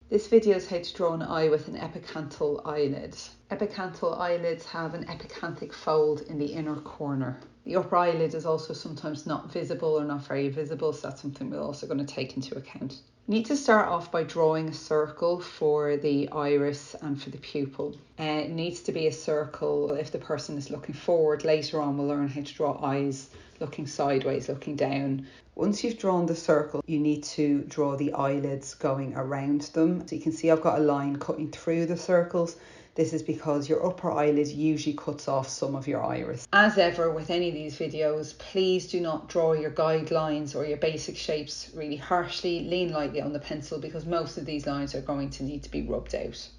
This video is how to draw an eye with an epicanthal eyelid. Epicanthal eyelids have an epicanthic fold in the inner corner. The upper eyelid is also sometimes not visible or not very visible, so that's something we're also going to take into account. You need to start off by drawing a circle for the iris and for the pupil. It needs to be a circle if the person is looking forward. Later on we'll learn how to draw eyes looking sideways, looking down. Once you've drawn the circle, you need to draw the eyelids going around them. So you can see I've got a line cutting through the circles. This is because your upper eyelid usually cuts off some of your iris. As ever with any of these videos, please do not draw your guidelines or your basic shapes really harshly. Lean lightly on the pencil because most of these lines are going to need to be rubbed out.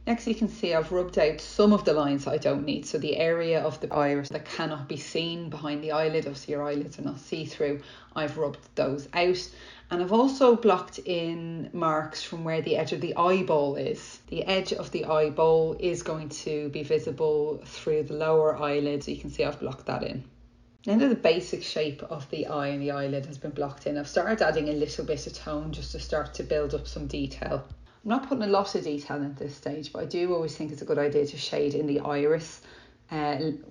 Next, you can see I've rubbed out some of the lines I don't need. So the area of the iris that cannot be seen behind the eyelid, obviously your eyelids are not see-through, I've rubbed those out. And I've also blocked in marks from where the edge of the eyeball is. The edge of the eyeball is going to be visible through the lower eyelid, so you can see I've blocked that in. Now that the basic shape of the eye and the eyelid has been blocked in, I've started adding a little bit of tone just to start to build up some detail. I'm not putting a lot of detail at this stage, but I do always think it's a good idea to shade in the iris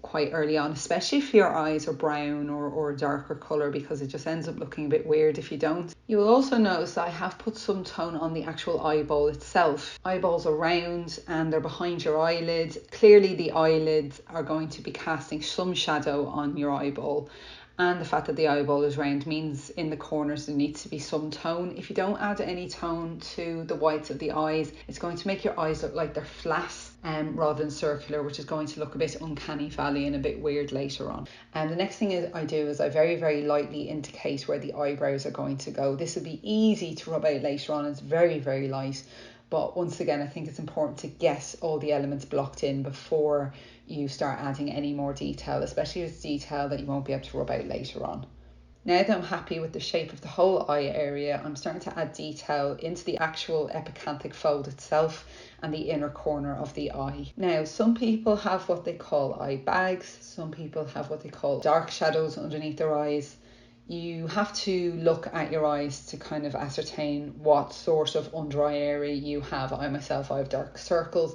quite early on, especially if your eyes are brown or a darker colour, because it just ends up looking a bit weird if you don't. You will also notice that I have put some tone on the actual eyeball itself. Eyeballs are round and they're behind your eyelid. Clearly the eyelids are going to be casting some shadow on your eyeball. And the fact that the eyeball is round means in the corners there needs to be some tone. If you don't add any tone to the whites of the eyes, it's going to make your eyes look like they're flat rather than circular, which is going to look a bit uncanny valley and a bit weird later on. And the next thing I do is I very, very lightly indicate where the eyebrows are going to go. This will be easy to rub out later on. It's very, very light. But once again, I think it's important to get all the elements blocked in before you start adding any more detail, especially if it's detail that you won't be able to rub out later on. Now that I'm happy with the shape of the whole eye area, I'm starting to add detail into the actual epicanthic fold itself and the inner corner of the eye. Now, some people have what they call eye bags. Some people have what they call dark shadows underneath their eyes. You have to look at your eyes to kind of ascertain what sort of under eye area you have. I have dark circles.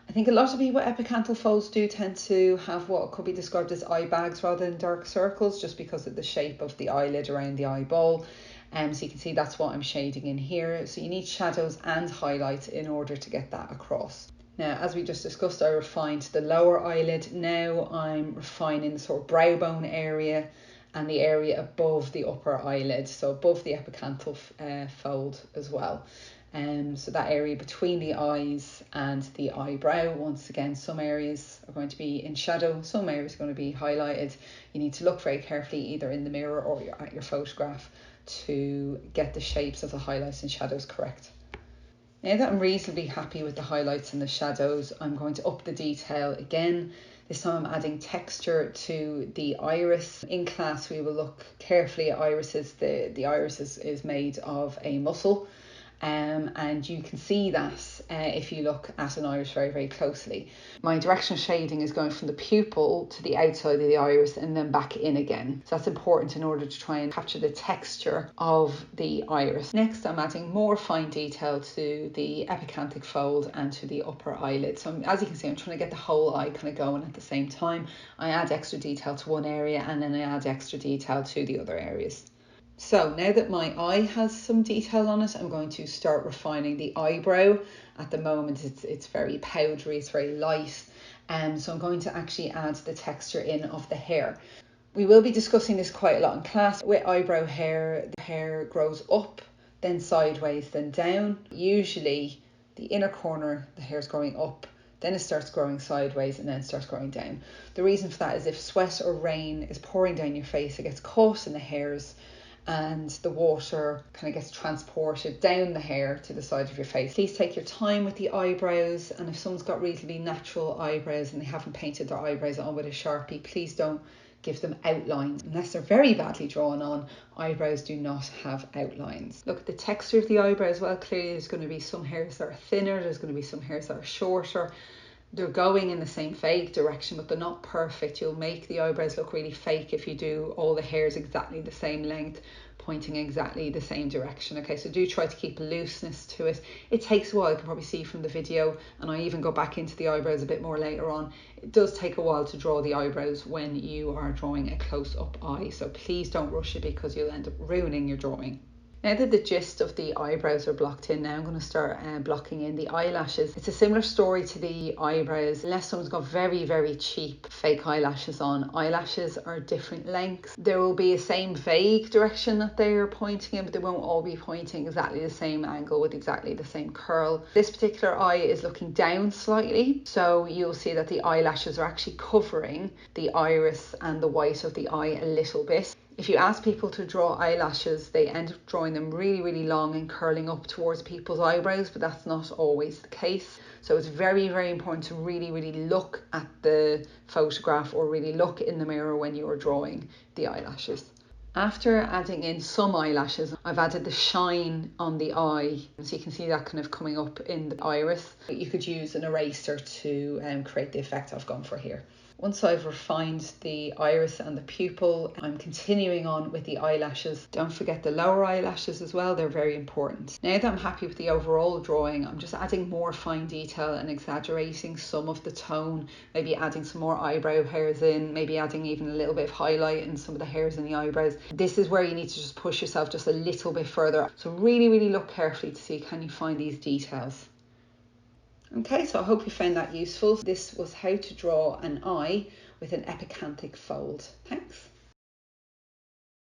I think a lot of people with epicanthal folds do tend to have what could be described as eye bags rather than dark circles, just because of the shape of the eyelid around the eyeball. So you can see that's what I'm shading in here. So you need shadows and highlights in order to get that across. Now, as we just discussed, I refined the lower eyelid. Now I'm refining the sort of brow bone area and the area above the upper eyelid, so above the epicanthal fold as well. So that area between the eyes and the eyebrow, once again, some areas are going to be in shadow, some areas are going to be highlighted. You need to look very carefully either in the mirror or at your photograph to get the shapes of the highlights and shadows correct. Now that I'm reasonably happy with the highlights and the shadows, I'm going to up the detail again. This time I'm adding texture to the iris. In class we will look carefully at irises. The iris is made of a muscle. And you can see that if you look at an iris very, very closely. My directional shading is going from the pupil to the outside of the iris and then back in again. So that's important in order to try and capture the texture of the iris. Next, I'm adding more fine detail to the epicanthic fold and to the upper eyelid. So as you can see, I'm trying to get the whole eye kind of going at the same time. I add extra detail to one area and then I add extra detail to the other areas. So now that my eye has some detail on it, I'm going to start refining the eyebrow. At the moment it's very powdery, it's very light, so I'm going to actually add the texture in of the hair. We will be discussing this quite a lot in class. With eyebrow hair, the hair grows up, then sideways, then down. Usually the inner corner, the hair is growing up, then it starts growing sideways and then it starts growing down. The reason for that is if sweat or rain is pouring down your face, it gets caught in the hairs and the water kind of gets transported down the hair to the side of your face. Please take your time with the eyebrows, and if someone's got reasonably natural eyebrows and they haven't painted their eyebrows on with a Sharpie, please don't give them outlines. Unless they're very badly drawn on, eyebrows do not have outlines. Look at the texture of the eyebrow as well. Clearly there's going to be some hairs that are thinner, there's going to be some hairs that are shorter. They're going in the same fake direction, but they're not perfect. You'll make the eyebrows look really fake if you do all the hairs exactly the same length. pointing exactly the same direction. Okay, so do try to keep looseness to it. It takes a while, you can probably see from the video, and I even go back into the eyebrows a bit more later on. It does take a while to draw the eyebrows when you are drawing a close-up eye, so please don't rush it because you'll end up ruining your drawing. Now that the gist of the eyebrows are blocked in, now I'm going to start blocking in the eyelashes. It's a similar story to the eyebrows, unless someone's got very, very cheap fake eyelashes on. Eyelashes are different lengths. There will be a same vague direction that they are pointing in, but they won't all be pointing exactly the same angle with exactly the same curl. This particular eye is looking down slightly, so you'll see that the eyelashes are actually covering the iris and the white of the eye a little bit. If you ask people to draw eyelashes, they end up drawing them really, really long and curling up towards people's eyebrows, but that's not always the case. So it's very, very important to really, really look at the photograph or really look in the mirror when you are drawing the eyelashes. After adding in some eyelashes, I've added the shine on the eye. So you can see that kind of coming up in the iris. You could use an eraser to create the effect I've gone for here. Once I've refined the iris and the pupil, I'm continuing on with the eyelashes. Don't forget the lower eyelashes as well, they're very important. Now that I'm happy with the overall drawing, I'm just adding more fine detail and exaggerating some of the tone, maybe adding some more eyebrow hairs in, maybe adding even a little bit of highlight in some of the hairs in the eyebrows. This is where you need to just push yourself just a little bit further. So really, really look carefully to see, can you find these details? Okay, so I hope you found that useful. This was how to draw an eye with an epicanthic fold. Thanks.